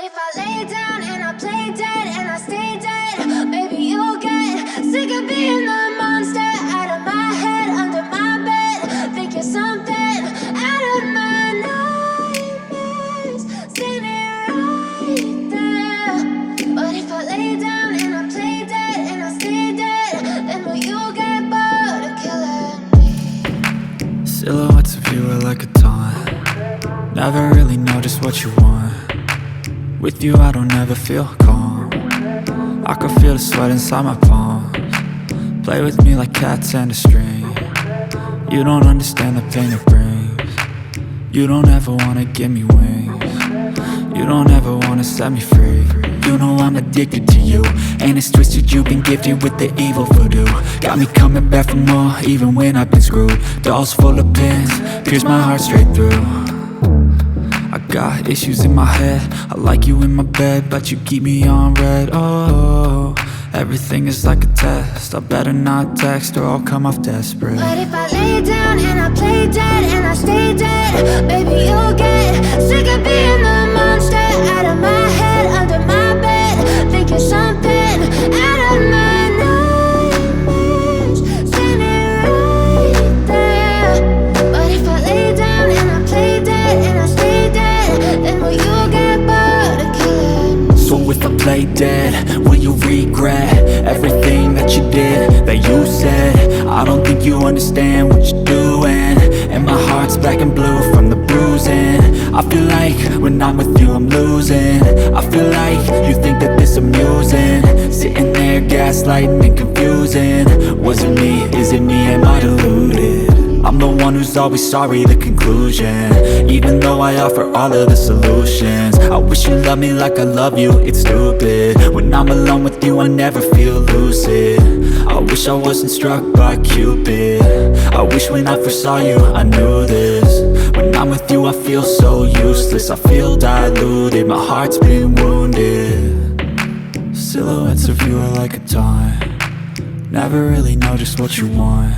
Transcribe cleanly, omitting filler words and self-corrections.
if I lay down and I play dead and I stay dead, baby, you'll get sick of being the monster out of my head, under my bed, thinking something out of my nightmares, standing right there. But if I lay down and I play dead and I stay dead, then will you get bored of killing me? Silhouettes of you are like a taunt. Never really know just what you want. With you I don't ever feel calm. I can feel the sweat inside my palms. Play with me like cats and a string. You don't understand the pain it brings. You don't ever wanna give me wings. You don't ever wanna set me free. You know I'm addicted to you, and it's twisted, you've been gifted with the evil voodoo. Got me coming back for more, even when I've been screwed. Dolls full of pins, pierce my heart straight through. I got issues in my head, I like you in my bed, but you keep me on red. Oh, everything is like a test, I better not text or I'll come off desperate. But if I lay down and I play dead and I stay dead, baby, you'll get sick of being the monster out of my head, under my bed, thinking something out of my nightmares, standing right there. But if I lay down and I play dead and I stay dead, then will you get bored of killing me? So if I play dead, will you regret everything that you did, that you said? I don't think you understand what you're doing, and my heart's black and blue from the bruising. I feel like when I'm with you I'm losing. I feel like you think that this amusing, sitting there gaslighting and confusing. Was it me? Is it me? Am I deluded? I'm the one who's always sorry, the conclusion, even though I offer all of the solutions. I wish you loved me like I love you, it's stupid. When I'm alone with you I never feel lucid. I wish I wasn't struck by Cupid. I wish when I first saw you I knew this. When I'm with you I feel so useless, I feel diluted, my heart's been wounded. Silhouettes of you are like a taunt. Never really know just what you want.